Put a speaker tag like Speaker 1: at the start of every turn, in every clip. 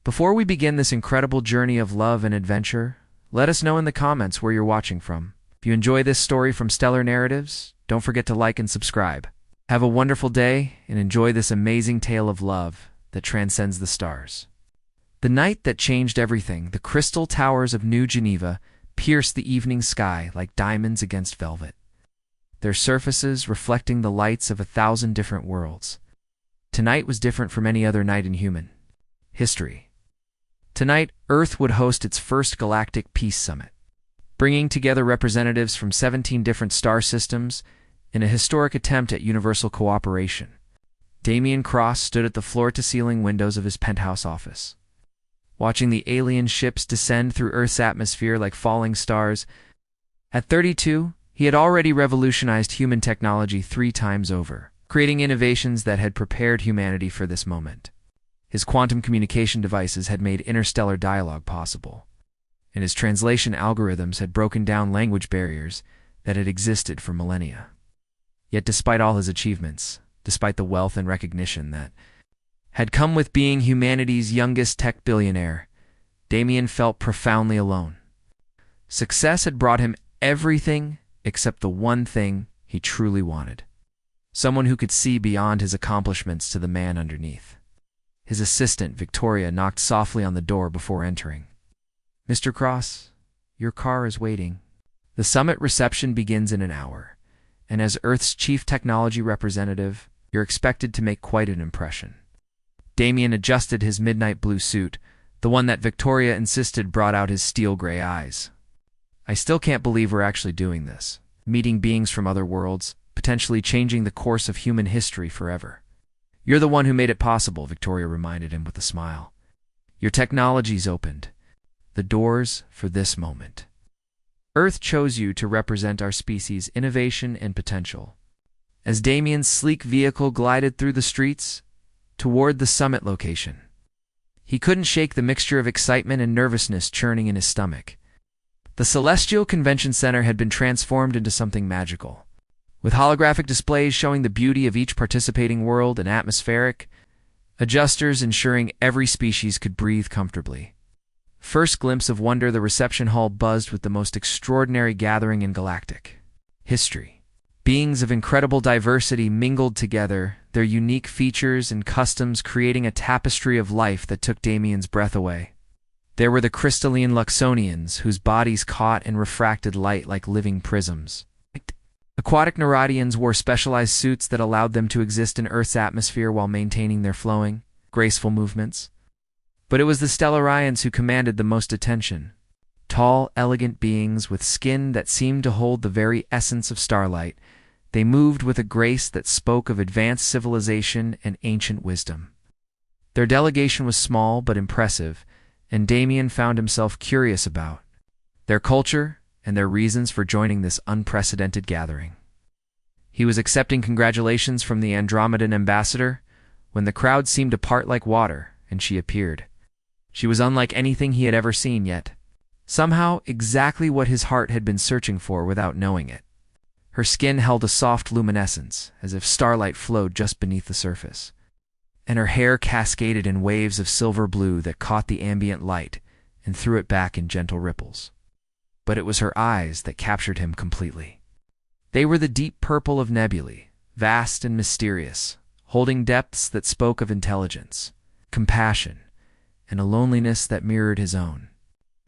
Speaker 1: Before we begin this incredible journey of love and adventure, let us know in the comments where you're watching from. If you enjoy this story from Stellar Narratives, don't forget to like and subscribe. Have a wonderful day and enjoy this amazing tale of love that transcends the stars. The night that changed everything, the crystal towers of New Geneva pierced the evening sky like diamonds against velvet, their surfaces reflecting the lights of 1,000 different worlds. Tonight was different from any other night in human history. Tonight, Earth would host its first galactic peace summit, bringing together representatives from 17 different star systems in a historic attempt at universal cooperation. Damien Cross stood at the floor-to-ceiling windows of his penthouse office, watching the alien ships descend through Earth's atmosphere like falling stars. At 32, he had already revolutionized human technology 3 times over, creating innovations that had prepared humanity for this moment. His quantum communication devices had made interstellar dialogue possible, and his translation algorithms had broken down language barriers that had existed for millennia. Yet despite all his achievements, despite the wealth and recognition that had come with being humanity's youngest tech billionaire, Damien felt profoundly alone. Success had brought him everything except the one thing he truly wanted: someone who could see beyond his accomplishments to the man underneath. His assistant, Victoria, knocked softly on the door before entering. "Mr. Cross, your car is waiting. The summit reception begins in an hour, and as Earth's chief technology representative, you're expected to make quite an impression." Damien adjusted his midnight blue suit, the one that Victoria insisted brought out his steel-gray eyes. "I still can't believe we're actually doing this, meeting beings from other worlds, potentially changing the course of human history forever." "You're the one who made it possible," Victoria reminded him with a smile. "Your technology's opened the doors for this moment. Earth chose you to represent our species' innovation and potential." As Damien's sleek vehicle glided through the streets toward the summit location, he couldn't shake the mixture of excitement and nervousness churning in his stomach. The Celestial Convention Center had been transformed into something magical, with holographic displays showing the beauty of each participating world and atmospheric adjusters ensuring every species could breathe comfortably. First glimpse of wonder, the reception hall buzzed with the most extraordinary gathering in galactic history. Beings of incredible diversity mingled together, their unique features and customs creating a tapestry of life that took Damien's breath away. There were the crystalline Luxonians, whose bodies caught and refracted light like living prisms. Aquatic Nereidians wore specialized suits that allowed them to exist in Earth's atmosphere while maintaining their flowing, graceful movements. But it was the Stellarians who commanded the most attention. Tall, elegant beings with skin that seemed to hold the very essence of starlight, they moved with a grace that spoke of advanced civilization and ancient wisdom. Their delegation was small but impressive, and Damien found himself curious about their culture and their reasons for joining this unprecedented gathering. He was accepting congratulations from the Andromedan ambassador when the crowd seemed to part like water, and she appeared. She was unlike anything he had ever seen yet. Somehow, exactly what his heart had been searching for without knowing it. Her skin held a soft luminescence, as if starlight flowed just beneath the surface, and her hair cascaded in waves of silver blue that caught the ambient light and threw it back in gentle ripples. But it was her eyes that captured him completely. They were the deep purple of nebulae, vast and mysterious, holding depths that spoke of intelligence, compassion, and a loneliness that mirrored his own.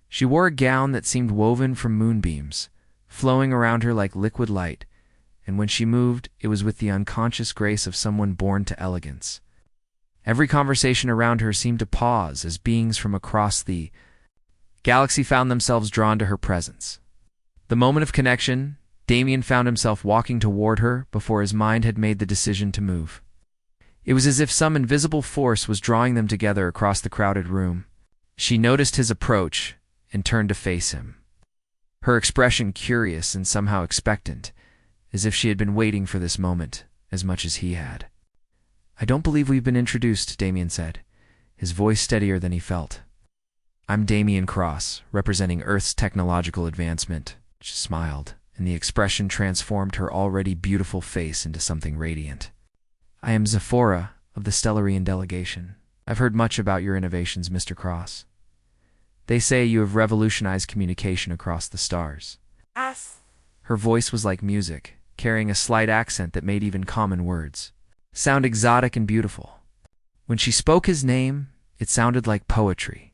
Speaker 1: She wore a gown that seemed woven from moonbeams, flowing around her like liquid light, and when she moved, it was with the unconscious grace of someone born to elegance. Every conversation around her seemed to pause as beings from across the galaxy found themselves drawn to her presence. The moment of connection, Damien found himself walking toward her before his mind had made the decision to move. It was as if some invisible force was drawing them together across the crowded room. She noticed his approach and turned to face him, her expression curious and somehow expectant, as if she had been waiting for this moment as much as he had. "I don't believe we've been introduced," Damien said, his voice steadier than he felt. "I'm Damien Cross, representing Earth's technological advancement." She smiled, and the expression transformed her already beautiful face into something radiant. "I am Zephora of the Stellarian delegation." I've heard much about your innovations, Mr. Cross. They say you have revolutionized communication across the stars. Her voice was like music, carrying a slight accent that made even common words sound exotic and beautiful. When she spoke his name, it sounded like poetry.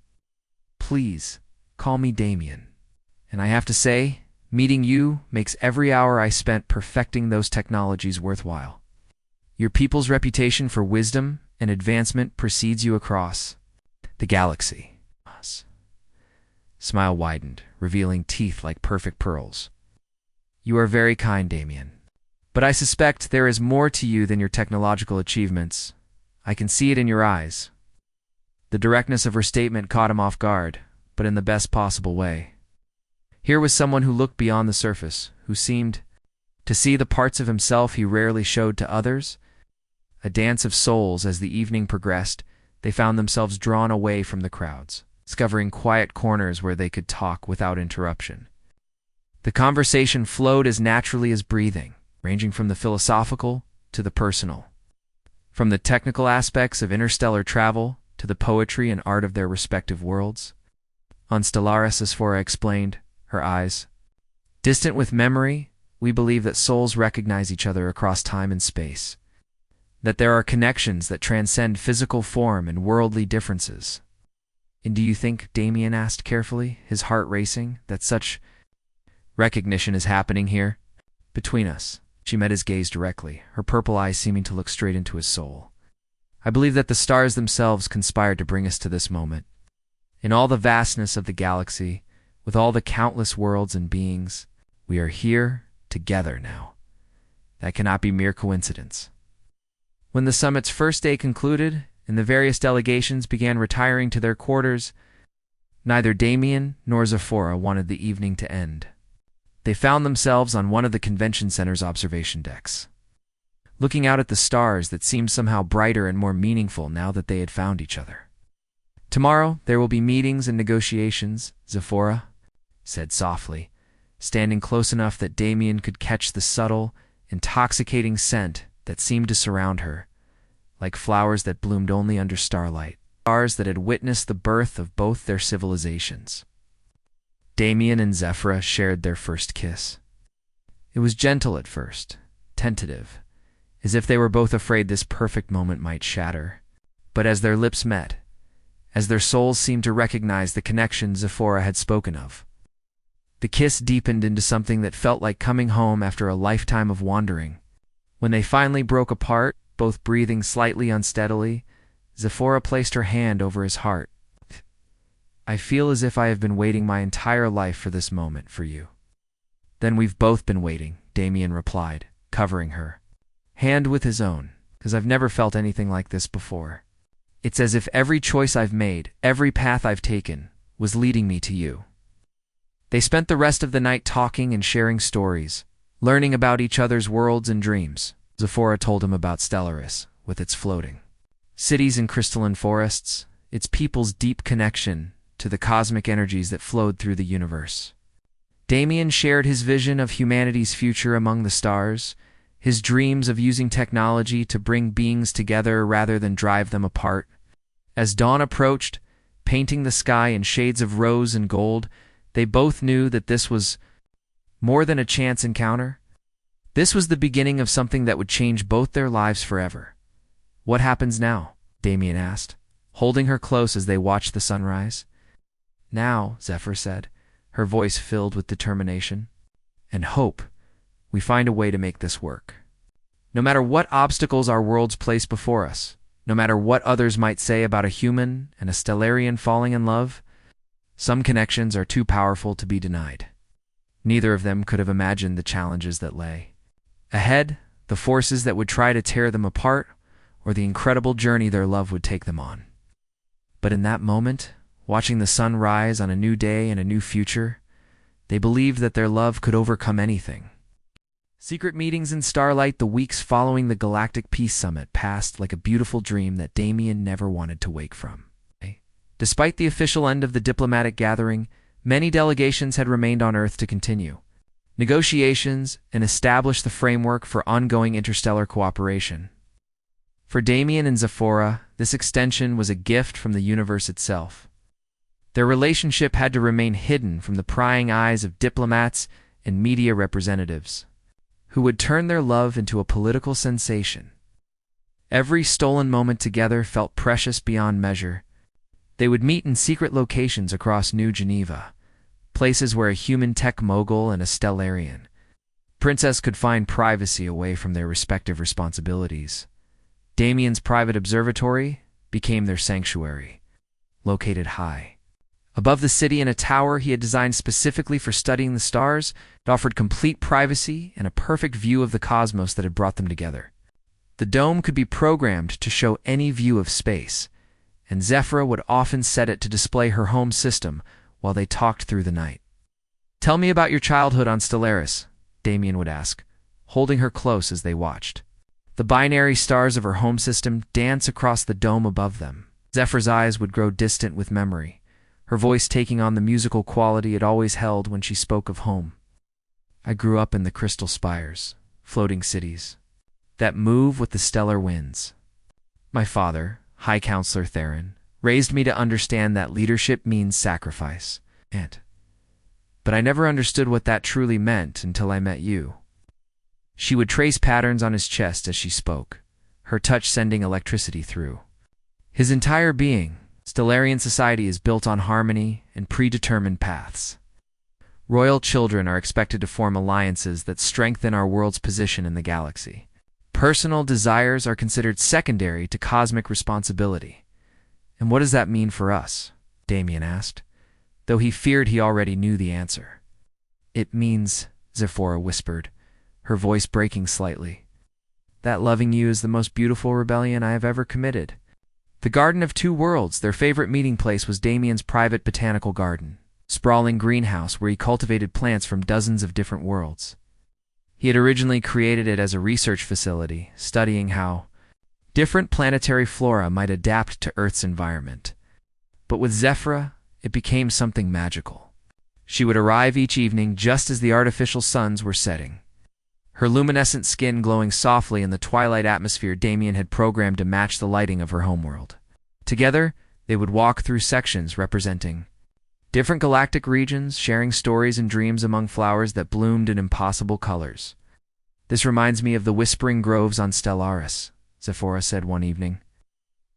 Speaker 1: Please, call me Damien. And I have to say, meeting you makes every hour I spent perfecting those technologies worthwhile. Your people's reputation for wisdom and advancement precedes you across the galaxy. Smile widened, revealing teeth like perfect pearls. You are very kind, Damien. But I suspect there is more to you than your technological achievements. I can see it in your eyes. The directness of her statement caught him off guard, but in the best possible way. Here was someone who looked beyond the surface, who seemed to see the parts of himself he rarely showed to others. A dance of souls. As the evening progressed, they found themselves drawn away from the crowds, discovering quiet corners where they could talk without interruption. The conversation flowed as naturally as breathing, ranging from the philosophical to the personal, from the technical aspects of interstellar travel to the poetry and art of their respective worlds. On Stellaris, Zephora explained, her eyes distant with memory, we believe that souls recognize each other across time and space, that there are connections that transcend physical form and worldly differences. And do you think, Damien asked carefully, his heart racing, that such recognition is happening here? Between us. She met his gaze directly, her purple eyes seeming to look straight into his soul. I believe that the stars themselves conspired to bring us to this moment. In all the vastness of the galaxy, with all the countless worlds and beings, we are here together now. That cannot be mere coincidence. When the summit's first day concluded, and the various delegations began retiring to their quarters, neither Damien nor Zephora wanted the evening to end. They found themselves on one of the convention center's observation decks, looking out at the stars that seemed somehow brighter and more meaningful now that they had found each other. Tomorrow there will be meetings and negotiations, Zephora said softly, standing close enough that Damien could catch the subtle, intoxicating scent that seemed to surround her, like flowers that bloomed only under starlight, stars that had witnessed the birth of both their civilizations. Damien and Zephora shared their first kiss. It was gentle at first, tentative, as if they were both afraid this perfect moment might shatter. But as their lips met, as their souls seemed to recognize the connection Zephora had spoken of, the kiss deepened into something that felt like coming home after a lifetime of wandering. When they finally broke apart, both breathing slightly unsteadily, Zephora placed her hand over his heart. I feel as if I have been waiting my entire life for this moment for you. Then we've both been waiting, Damien replied, covering her hand with his own, because I've never felt anything like this before. It's as if every choice I've made, every path I've taken, was leading me to you. They spent the rest of the night talking and sharing stories, learning about each other's worlds and dreams. Zephora told him about Stellaris, with its floating cities and crystalline forests, its people's deep connection to the cosmic energies that flowed through the universe. Damien shared his vision of humanity's future among the stars, his dreams of using technology to bring beings together rather than drive them apart. As dawn approached, painting the sky in shades of rose and gold, they both knew that this was more than a chance encounter. This was the beginning of something that would change both their lives forever. What happens now? Damien asked, holding her close as they watched the sunrise. Now, Zephyr said, her voice filled with determination and hope, we find a way to make this work. No matter what obstacles our worlds place before us, no matter what others might say about a human and a Stellarian falling in love, some connections are too powerful to be denied. Neither of them could have imagined the challenges that lay ahead, the forces that would try to tear them apart, or the incredible journey their love would take them on. But in that moment, watching the sun rise on a new day and a new future, they believed that their love could overcome anything. Secret meetings in starlight the weeks following the Galactic Peace Summit passed like a beautiful dream that Damien never wanted to wake from. Despite the official end of the diplomatic gathering, many delegations had remained on Earth to continue negotiations and establish the framework for ongoing interstellar cooperation. For Damien and Zephora, this extension was a gift from the universe itself. Their relationship had to remain hidden from the prying eyes of diplomats and media representatives, who would turn their love into a political sensation. Every stolen moment together felt precious beyond measure. They would meet in secret locations across New Geneva, places where a human tech mogul and a Stellarian princess could find privacy away from their respective responsibilities. Damien's private observatory became their sanctuary, located high above the city in a tower he had designed specifically for studying the stars. It offered complete privacy and a perfect view of the cosmos that had brought them together. The dome could be programmed to show any view of space, and Zephora would often set it to display her home system while they talked through the night. "Tell me about your childhood on Stellaris," Damien would ask, holding her close as they watched. The binary stars of her home system dance across the dome above them. Zephora's eyes would grow distant with memory, her voice taking on the musical quality it always held when she spoke of home. "I grew up in the crystal spires, floating cities, that move with the stellar winds. My father, High Counselor Theron, raised me to understand that leadership means sacrifice, but I never understood what that truly meant until I met you." She would trace patterns on his chest as she spoke, her touch sending electricity through his entire being. Stellarian society is built on harmony and predetermined paths. Royal children are expected to form alliances that strengthen our world's position in the galaxy. Personal desires are considered secondary to cosmic responsibility. "And what does that mean for us?" Damien asked, though he feared he already knew the answer. "It means," Zephora whispered, her voice breaking slightly, "that loving you is the most beautiful rebellion I have ever committed." The Garden of Two Worlds, their favorite meeting place, was Damien's private botanical garden, sprawling greenhouse where he cultivated plants from dozens of different worlds. He had originally created it as a research facility, studying how different planetary flora might adapt to Earth's environment. But with Zephora, it became something magical. She would arrive each evening just as the artificial suns were setting, her luminescent skin glowing softly in the twilight atmosphere Damien had programmed to match the lighting of her homeworld. Together, they would walk through sections representing different galactic regions, sharing stories and dreams among flowers that bloomed in impossible colors. "This reminds me of the whispering groves on Stellaris," Zephora said one evening,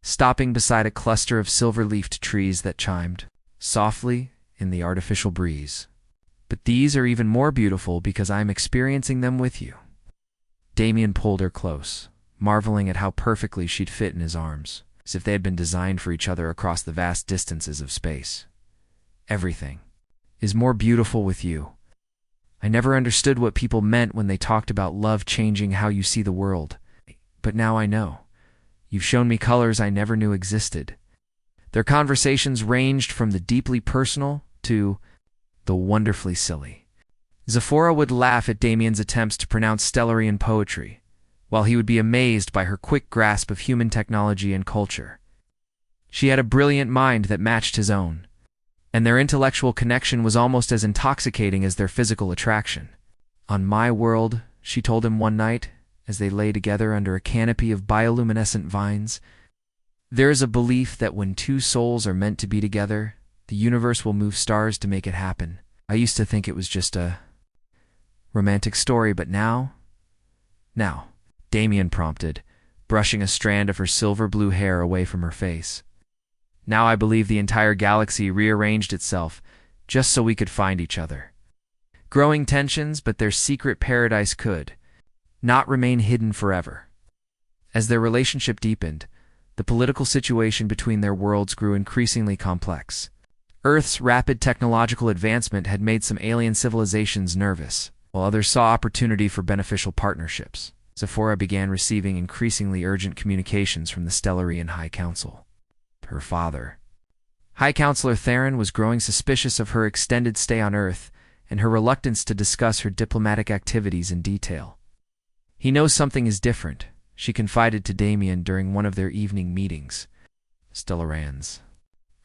Speaker 1: stopping beside a cluster of silver-leafed trees that chimed softly in the artificial breeze. "But these are even more beautiful because I am experiencing them with you." Damien pulled her close, marveling at how perfectly she'd fit in his arms, as if they had been designed for each other across the vast distances of space. "Everything is more beautiful with you. I never understood what people meant when they talked about love changing how you see the world, but now I know. You've shown me colors I never knew existed." Their conversations ranged from the deeply personal to the wonderfully silly. Zephora would laugh at Damien's attempts to pronounce Stellarian poetry, while he would be amazed by her quick grasp of human technology and culture. She had a brilliant mind that matched his own, and their intellectual connection was almost as intoxicating as their physical attraction. "On my world," she told him one night, as they lay together under a canopy of bioluminescent vines, "there is a belief that when two souls are meant to be together, the universe will move stars to make it happen. I used to think it was just a romantic story, but now, Damien prompted, brushing a strand of her silver-blue hair away from her face. "Now I believe the entire galaxy rearranged itself just so we could find each other. Growing tensions, but their secret paradise could not remain hidden forever." As their relationship deepened, the political situation between their worlds grew increasingly complex. Earth's rapid technological advancement had made some alien civilizations nervous, while others saw opportunity for beneficial partnerships. Zephora began receiving increasingly urgent communications from the Stellarian High Council. Her father, High Counselor Theron, was growing suspicious of her extended stay on Earth and her reluctance to discuss her diplomatic activities in detail. "He knows something is different," she confided to Damien during one of their evening meetings. "Stellarians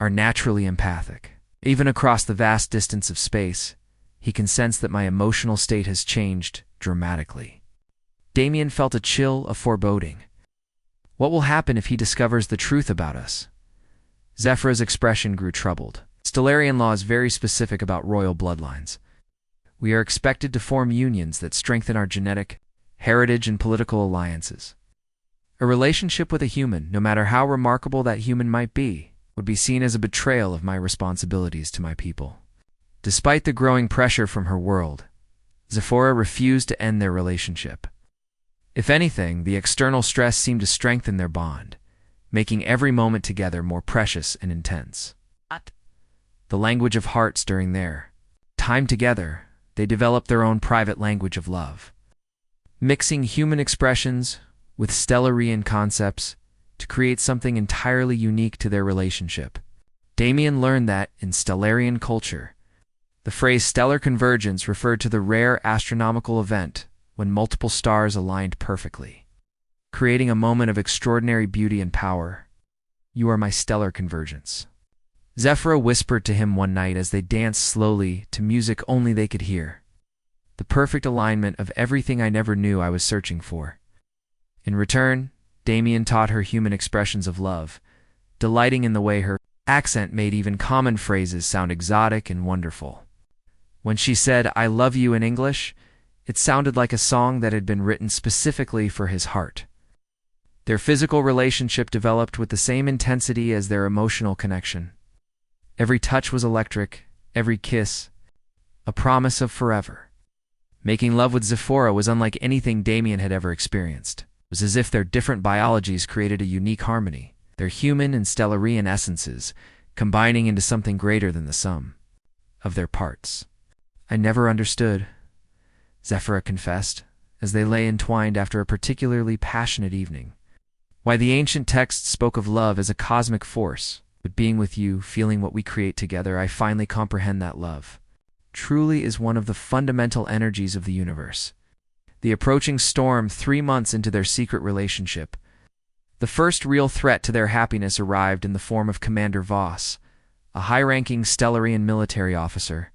Speaker 1: are naturally empathic. Even across the vast distance of space, he can sense that my emotional state has changed dramatically." Damien felt a chill of foreboding. What will happen if he discovers the truth about us? Zephyra's expression grew troubled. Stellarian law is very specific about royal bloodlines. We are expected to form unions that strengthen our genetic heritage and political alliances. A relationship with a human, no matter how remarkable that human might be, would be seen as a betrayal of my responsibilities to my people. Despite the growing pressure from her world, Zephora refused to end their relationship. If anything, the external stress seemed to strengthen their bond, making every moment together more precious and intense. The language of hearts during their time together, they developed their own private language of love, mixing human expressions with Stellarian concepts to create something entirely unique to their relationship. Damien learned that, in Stellarian culture, the phrase stellar convergence referred to the rare astronomical event when multiple stars aligned perfectly, creating a moment of extraordinary beauty and power. You are my stellar convergence. Zephora whispered to him one night as they danced slowly to music only they could hear. The perfect alignment of everything I never knew I was searching for. In return, Damien taught her human expressions of love, delighting in the way her accent made even common phrases sound exotic and wonderful. When she said, "I love you" in English, it sounded like a song that had been written specifically for his heart. Their physical relationship developed with the same intensity as their emotional connection. Every touch was electric, every kiss, a promise of forever. Making love with Zephora was unlike anything Damien had ever experienced. It was as if their different biologies created a unique harmony, their human and Stellarian essences combining into something greater than the sum of their parts. I never understood, Zephora confessed, as they lay entwined after a particularly passionate evening, why the ancient texts spoke of love as a cosmic force. But being with you, feeling what we create together, I finally comprehend that love truly is one of the fundamental energies of the universe. The approaching storm 3 months into their secret relationship. The first real threat to their happiness arrived in the form of Commander Voss, a high-ranking Stellarian military officer,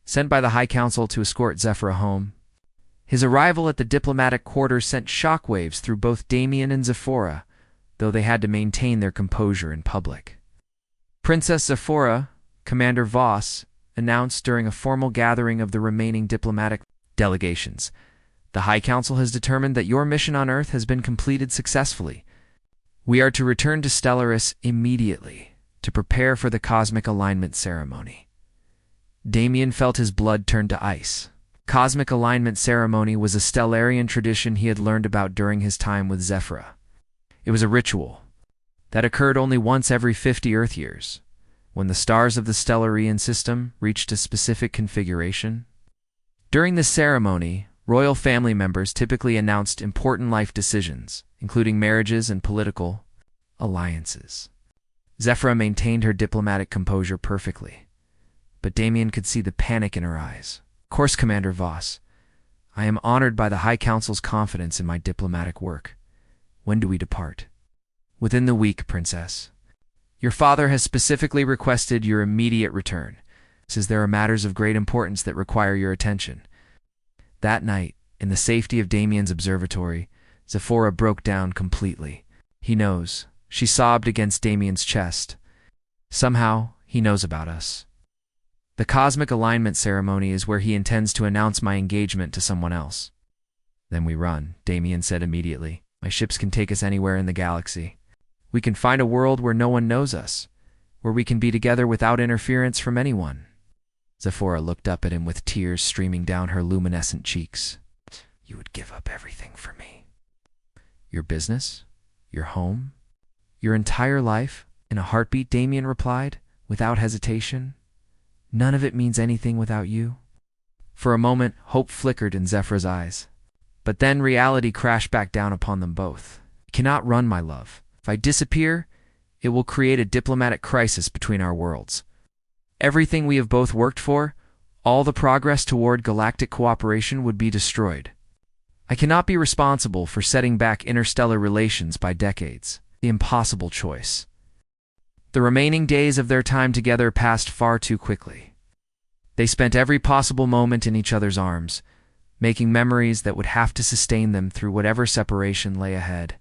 Speaker 1: sent by the High Council to escort Zephora home. His arrival at the diplomatic quarters sent shockwaves through both Damien and Zephora, though they had to maintain their composure in public. Princess Zephora, Commander Voss, announced during a formal gathering of the remaining diplomatic delegations, "The High Council has determined that your mission on Earth has been completed successfully. We are to return to Stellaris immediately to prepare for the cosmic alignment ceremony." Damien felt his blood turn to ice. Cosmic alignment ceremony was a Stellarian tradition he had learned about during his time with Zephora. It was a ritual that occurred only once every 50 Earth years, when the stars of the Stellarian system reached a specific configuration. During this ceremony, royal family members typically announced important life decisions, including marriages and political alliances. Zephora maintained her diplomatic composure perfectly, but Damien could see the panic in her eyes. "Of course, Commander Voss. I am honored by the High Council's confidence in my diplomatic work. When do we depart?" "Within the week, Princess. Your father has specifically requested your immediate return, since there are matters of great importance that require your attention." That night, in the safety of Damien's observatory, Zephora broke down completely. "He knows," she sobbed against Damien's chest. "Somehow, he knows about us. The cosmic alignment ceremony is where he intends to announce my engagement to someone else." "Then we run," Damien said immediately. "My ships can take us anywhere in the galaxy. We can find a world where no one knows us, where we can be together without interference from anyone." Zephora looked up at him with tears streaming down her luminescent cheeks. "You would give up everything for me?" "Your business? Your home? Your entire life?" In a heartbeat, Damien replied, without hesitation. "None of it means anything without you." For a moment, hope flickered in Zephora's eyes. But then reality crashed back down upon them both. "I cannot run, my love. If I disappear, it will create a diplomatic crisis between our worlds. Everything we have both worked for, all the progress toward galactic cooperation, would be destroyed. I cannot be responsible for setting back interstellar relations by decades. The impossible choice." The remaining days of their time together passed far too quickly. They spent every possible moment in each other's arms, making memories that would have to sustain them through whatever separation lay ahead.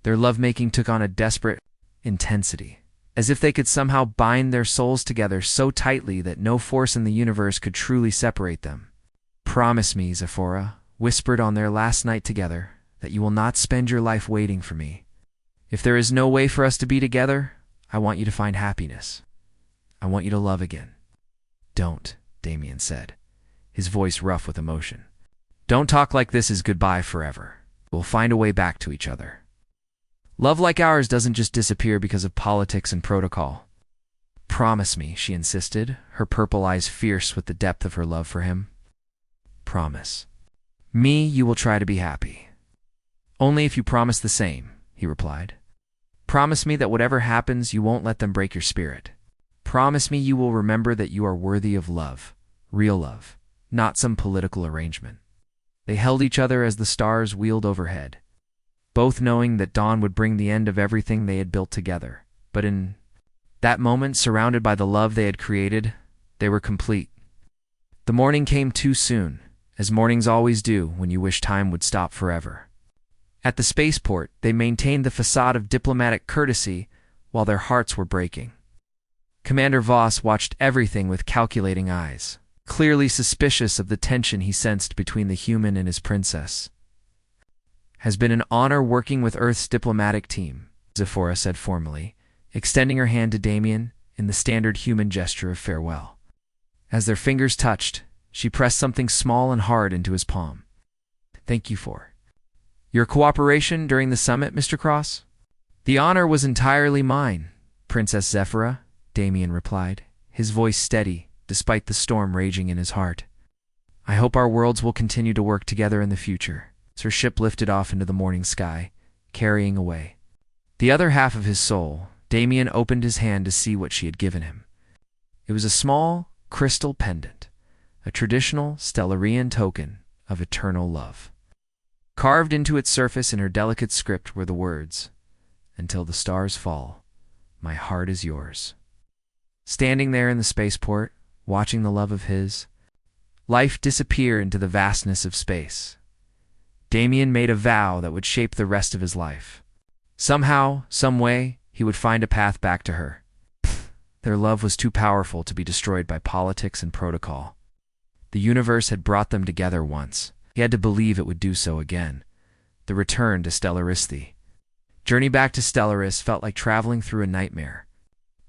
Speaker 1: Their lovemaking took on a desperate intensity, as if they could somehow bind their souls together so tightly that no force in the universe could truly separate them. "Promise me," Zephora whispered on their last night together, "that you will not spend your life waiting for me. If there is no way for us to be together, I want you to find happiness. I want you to love again." "Don't," Damien said, his voice rough with emotion. "Don't talk like this is goodbye forever. We'll find a way back to each other. Love like ours doesn't just disappear because of politics and protocol." "Promise me," she insisted, her purple eyes fierce with the depth of her love for him. "Promise me you will try to be happy." "Only if you promise the same," he replied. "Promise me that whatever happens, you won't let them break your spirit. Promise me you will remember that you are worthy of love, real love, not some political arrangement." They held each other as the stars wheeled overhead, both knowing that dawn would bring the end of everything they had built together. But in that moment, surrounded by the love they had created, they were complete. The morning came too soon, as mornings always do when you wish time would stop forever. At the spaceport, they maintained the facade of diplomatic courtesy while their hearts were breaking. Commander Voss watched everything with calculating eyes, clearly suspicious of the tension he sensed between the human and his princess. "Has been an honor working with Earth's diplomatic team," Zephora said formally, extending her hand to Damien in the standard human gesture of farewell. As their fingers touched, she pressed something small and hard into his palm. "Thank you for your cooperation during the summit, Mr. Cross." "The honor was entirely mine, Princess Zephora," Damien replied, his voice steady despite the storm raging in his heart. "I hope our worlds will continue to work together in the future." As her ship lifted off into the morning sky, carrying away the other half of his soul, Damien opened his hand to see what she had given him. It was a small crystal pendant, a traditional Stellarian token of eternal love. Carved into its surface in her delicate script were the words, "Until the stars fall, my heart is yours." Standing there in the spaceport, watching the love of his life disappear into the vastness of space, Damien made a vow that would shape the rest of his life. Somehow, some way, he would find a path back to her. Their love was too powerful to be destroyed by politics and protocol. The universe had brought them together once. He had to believe it would do so again. The return to Stellaristi. Journey back to Stellaris felt like traveling through a nightmare.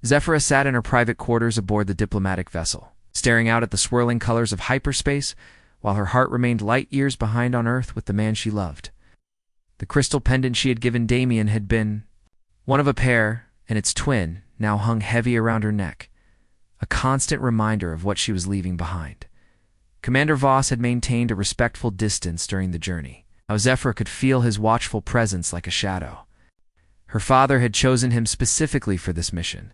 Speaker 1: Zephora sat in her private quarters aboard the diplomatic vessel, staring out at the swirling colors of hyperspace, while her heart remained light years behind on Earth with the man she loved. The crystal pendant she had given Damien had been one of a pair, and its twin now hung heavy around her neck, a constant reminder of what she was leaving behind. Commander Voss had maintained a respectful distance during the journey, how Zephora could feel his watchful presence like a shadow. Her father had chosen him specifically for this mission,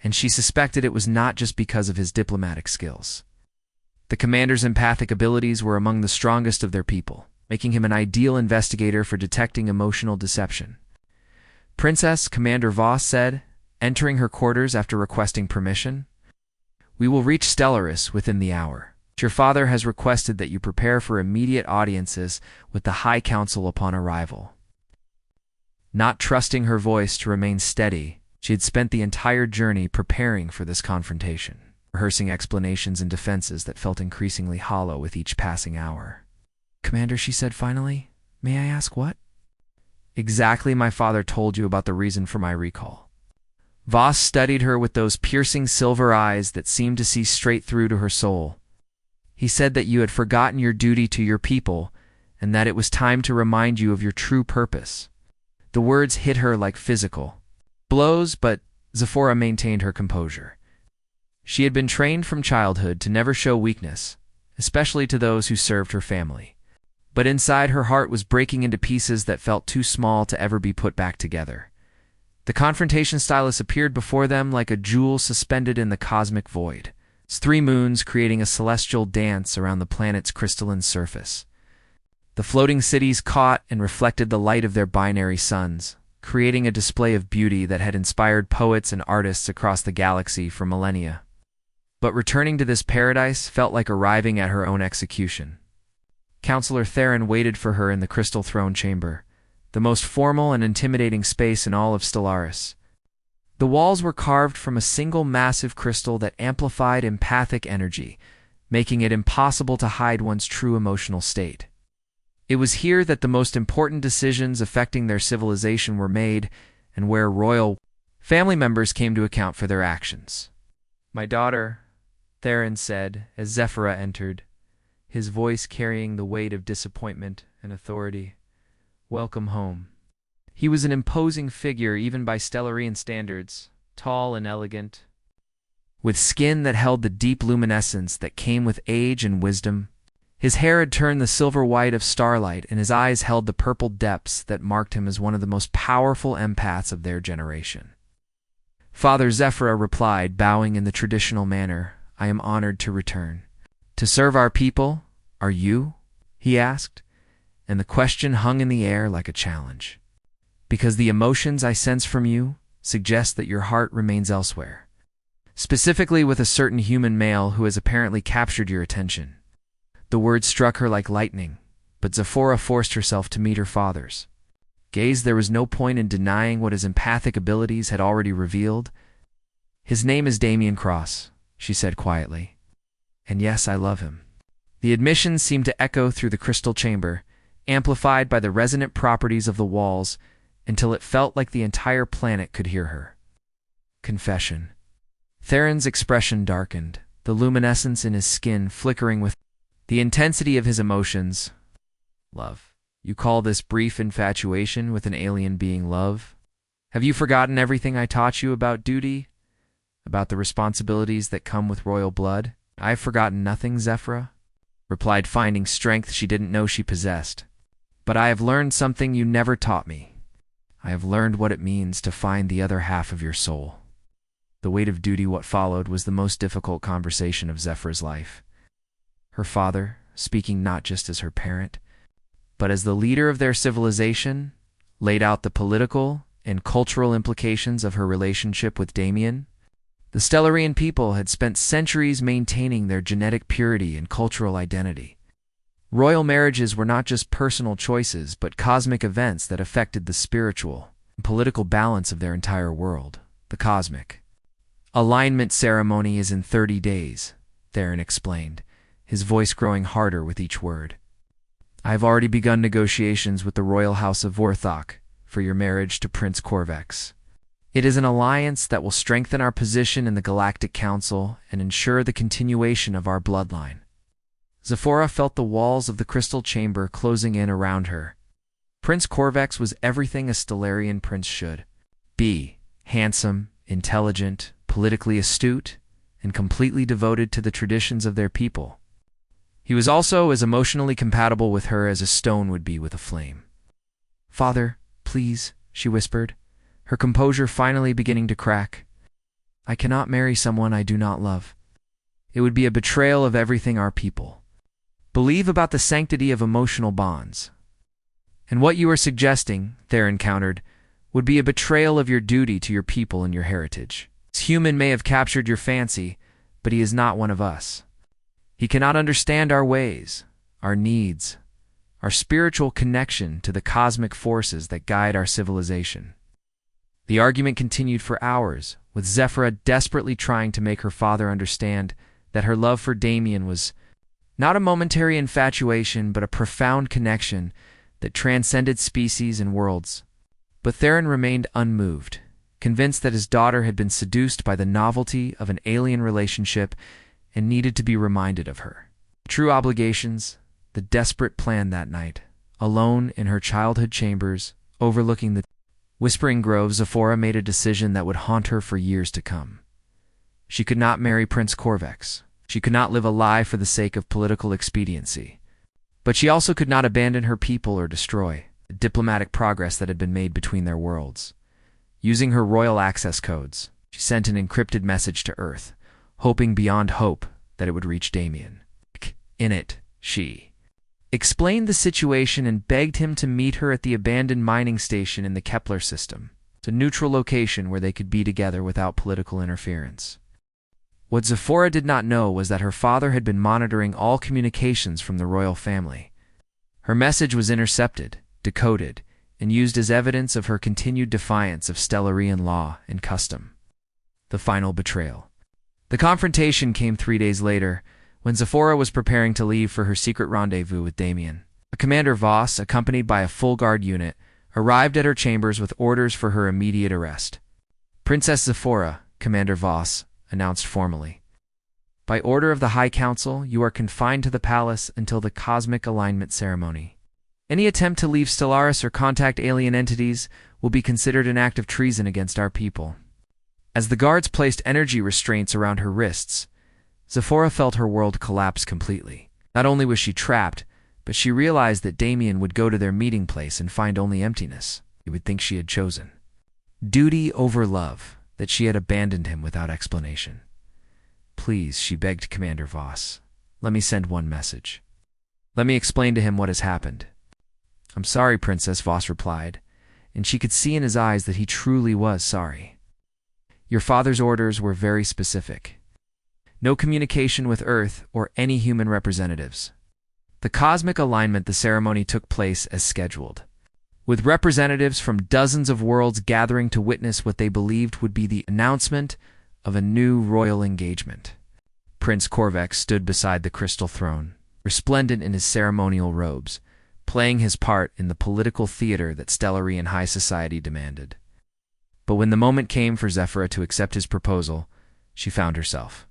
Speaker 1: and she suspected it was not just because of his diplomatic skills. The commander's empathic abilities were among the strongest of their people, making him an ideal investigator for detecting emotional deception. "Princess," Commander Voss said, entering her quarters after requesting permission, "we will reach Stellaris within the hour. Your father has requested that you prepare for immediate audiences with the High Council upon arrival." Not trusting her voice to remain steady, she had spent the entire journey preparing for this confrontation, rehearsing explanations and defenses that felt increasingly hollow with each passing hour. "Commander," she said finally, "may I ask what?" "Exactly, my father told you about the reason for my recall." Voss studied her with those piercing silver eyes that seemed to see straight through to her soul. "He said that you had forgotten your duty to your people, and that it was time to remind you of your true purpose." The words hit her like physical blows, but Zephora maintained her composure. She had been trained from childhood to never show weakness, especially to those who served her family. But inside, her heart was breaking into pieces that felt too small to ever be put back together. The confrontation stylus appeared before them like a jewel suspended in the cosmic void, its 3 moons creating a celestial dance around the planet's crystalline surface. The floating cities caught and reflected the light of their binary suns, creating a display of beauty that had inspired poets and artists across the galaxy for millennia. But returning to this paradise felt like arriving at her own execution. Counselor Theron waited for her in the crystal throne chamber, the most formal and intimidating space in all of Stellaris. The walls were carved from a single massive crystal that amplified empathic energy, making it impossible to hide one's true emotional state. It was here that the most important decisions affecting their civilization were made, and where royal family members came to account for their actions. "My daughter," Theron said as Zephyra entered, his voice carrying the weight of disappointment and authority. "Welcome home." He was an imposing figure even by Stellarian standards, tall and elegant, with skin that held the deep luminescence that came with age and wisdom. His hair had turned the silver white of starlight, and his eyes held the purple depths that marked him as one of the most powerful empaths of their generation. Father Zephyra replied, bowing in the traditional manner, "I am honored to return." "To serve our people, are you?" he asked, and the question hung in the air like a challenge. "Because the emotions I sense from you suggest that your heart remains elsewhere, specifically with a certain human male who has apparently captured your attention." The words struck her like lightning, but Zephyra forced herself to meet her father's gaze. There was no point in denying what his empathic abilities had already revealed. "His name is Damien Cross," she said quietly. "And yes, I love him." The admission seemed to echo through the crystal chamber, amplified by the resonant properties of the walls, until it felt like the entire planet could hear her. Confession. Theron's expression darkened, the luminescence in his skin flickering with the intensity of his emotions. "Love. You call this brief infatuation with an alien being love? Have you forgotten everything I taught you about duty? About the responsibilities that come with royal blood?" "I have forgotten nothing," Zephyra replied, finding strength she didn't know she possessed. "But I have learned something you never taught me. I have learned what it means to find the other half of your soul." The weight of duty. What followed was the most difficult conversation of Zephyra's life. Her father, speaking not just as her parent, but as the leader of their civilization, laid out the political and cultural implications of her relationship with Damien. The Stellarian people had spent centuries maintaining their genetic purity and cultural identity. Royal marriages were not just personal choices, but cosmic events that affected the spiritual and political balance of their entire world. "The cosmic alignment ceremony is in 30 days, Theron explained, his voice growing harder with each word. "I have already begun negotiations with the Royal House of Vorthok for your marriage to Prince Corvex. It is an alliance that will strengthen our position in the Galactic Council and ensure the continuation of our bloodline." Zephyra felt the walls of the crystal chamber closing in around her. Prince Corvex was everything a Stellarian prince should be: handsome, intelligent, politically astute, and completely devoted to the traditions of their people. He was also as emotionally compatible with her as a stone would be with a flame. "Father, please," she whispered, her composure finally beginning to crack. "I cannot marry someone I do not love. It would be a betrayal of everything our people believe about the sanctity of emotional bonds. And what you are suggesting," Theron countered, "would be a betrayal of your duty to your people and your heritage. This human may have captured your fancy, but he is not one of us. He cannot understand our ways, our needs, our spiritual connection to the cosmic forces that guide our civilization." The argument continued for hours, with Zephyra desperately trying to make her father understand that her love for Damien was not a momentary infatuation, but a profound connection that transcended species and worlds. But Theron remained unmoved, convinced that his daughter had been seduced by the novelty of an alien relationship and needed to be reminded of her true obligations. The desperate plan that night, alone in her childhood chambers, overlooking the Whispering Grove, Zephyra made a decision that would haunt her for years to come. She could not marry Prince Corvex. She could not live a lie for the sake of political expediency. But she also could not abandon her people or destroy the diplomatic progress that had been made between their worlds. Using her royal access codes, she sent an encrypted message to Earth, hoping beyond hope that it would reach Damien. In it, she explained the situation and begged him to meet her at the abandoned mining station in the Kepler system, a neutral location where they could be together without political interference. What Zephyra did not know was that her father had been monitoring all communications from the royal family. Her message was intercepted, decoded, and used as evidence of her continued defiance of Stellarian law and custom. The final betrayal. The confrontation came 3 days later, when Zephora was preparing to leave for her secret rendezvous with Damien. Commander Voss, accompanied by a full guard unit, arrived at her chambers with orders for her immediate arrest. "Princess Zephora," Commander Voss announced formally. "By order of the High Council, you are confined to the palace until the cosmic alignment ceremony. Any attempt to leave Stellaris or contact alien entities will be considered an act of treason against our people." As the guards placed energy restraints around her wrists, Zephora felt her world collapse completely. Not only was she trapped, but she realized that Damien would go to their meeting place and find only emptiness. He would think she had chosen duty over love, that she had abandoned him without explanation. "Please," she begged Commander Voss, "let me send one message. Let me explain to him what has happened." "I'm sorry, Princess," Voss replied, and she could see in his eyes that he truly was sorry. "Your father's orders were very specific. No communication with Earth or any human representatives." The cosmic alignment, the ceremony took place as scheduled, with representatives from dozens of worlds gathering to witness what they believed would be the announcement of a new royal engagement. Prince Korvax stood beside the crystal throne, resplendent in his ceremonial robes, playing his part in the political theater that Stellarian high society demanded. But when the moment came for Zephora to accept his proposal, she found herself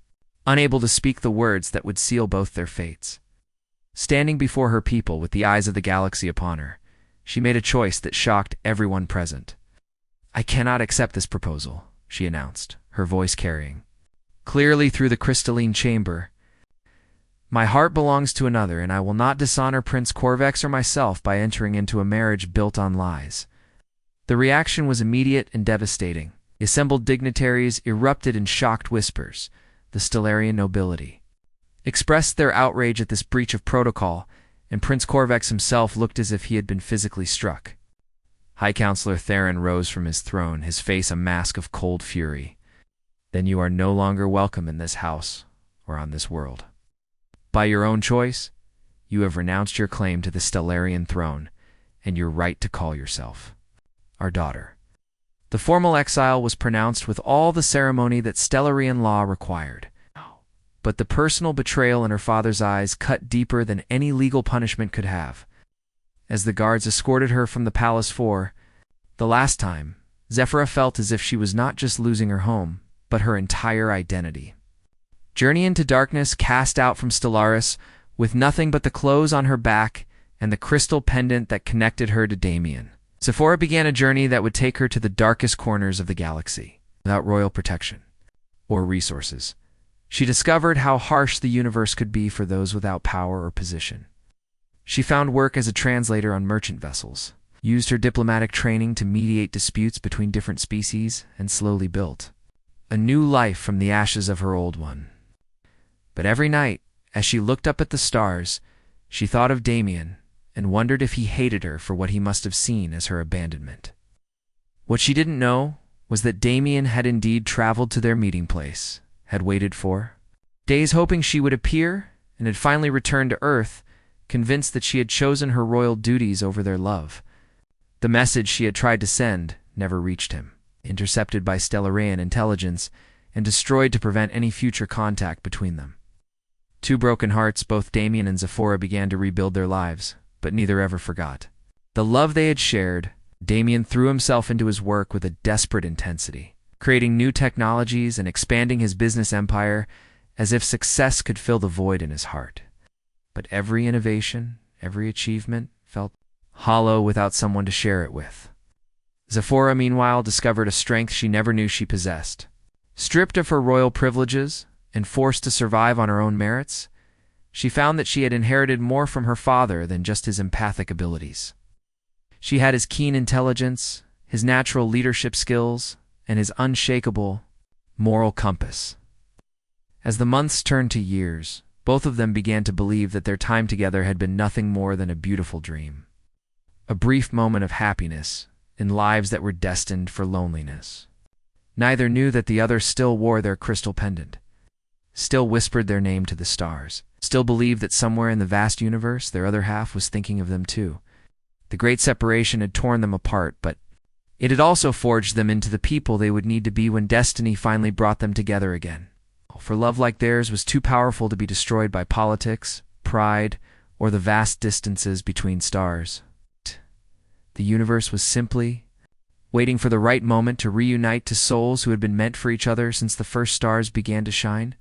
Speaker 1: unable to speak the words that would seal both their fates. Standing before her people with the eyes of the galaxy upon her, she made a choice that shocked everyone present. "I cannot accept this proposal," she announced, her voice carrying clearly through the crystalline chamber. "My heart belongs to another, and I will not dishonor Prince Korvax or myself by entering into a marriage built on lies." The reaction was immediate and devastating. The assembled dignitaries erupted in shocked whispers. The Stellarian nobility expressed their outrage at this breach of protocol, and Prince Korvax himself looked as if he had been physically struck. High Counselor Theron rose from his throne, his face a mask of cold fury. "Then you are no longer welcome in this house or on this world. By your own choice, you have renounced your claim to the Stellarian throne and your right to call yourself our daughter." The formal exile was pronounced with all the ceremony that Stellarian law required. But the personal betrayal in her father's eyes cut deeper than any legal punishment could have. As the guards escorted her from the palace for the last time, Zephora felt as if she was not just losing her home, but her entire identity. Journey into darkness, cast out from Stellaris, with nothing but the clothes on her back and the crystal pendant that connected her to Damien, Zephora began a journey that would take her to the darkest corners of the galaxy. Without royal protection or resources, she discovered how harsh the universe could be for those without power or position. She found work as a translator on merchant vessels, used her diplomatic training to mediate disputes between different species, and slowly built a new life from the ashes of her old one. But every night, as she looked up at the stars, she thought of Damien and wondered if he hated her for what he must have seen as her abandonment. What she didn't know was that Damien had indeed traveled to their meeting place, had waited for days hoping she would appear, and had finally returned to Earth, convinced that she had chosen her royal duties over their love. The message she had tried to send never reached him, intercepted by Stellarian intelligence and destroyed to prevent any future contact between them. Two broken hearts, both Damien and Zephora began to rebuild their lives, but neither ever forgot the love they had shared. Damien threw himself into his work with a desperate intensity, creating new technologies and expanding his business empire as if success could fill the void in his heart. But every innovation, every achievement felt hollow without someone to share it with. Zephora, meanwhile, discovered a strength she never knew she possessed. Stripped of her royal privileges and forced to survive on her own merits, she found that she had inherited more from her father than just his empathic abilities. She had his keen intelligence, his natural leadership skills, and his unshakable moral compass. As the months turned to years, both of them began to believe that their time together had been nothing more than a beautiful dream, a brief moment of happiness in lives that were destined for loneliness. Neither knew that the other still wore their crystal pendant, still whispered their name to the stars, still believed that somewhere in the vast universe their other half was thinking of them too. The great separation had torn them apart, but it had also forged them into the people they would need to be when destiny finally brought them together again. For love like theirs was too powerful to be destroyed by politics, pride, or the vast distances between stars. The universe was simply waiting for the right moment to reunite two souls who had been meant for each other since the first stars began to shine.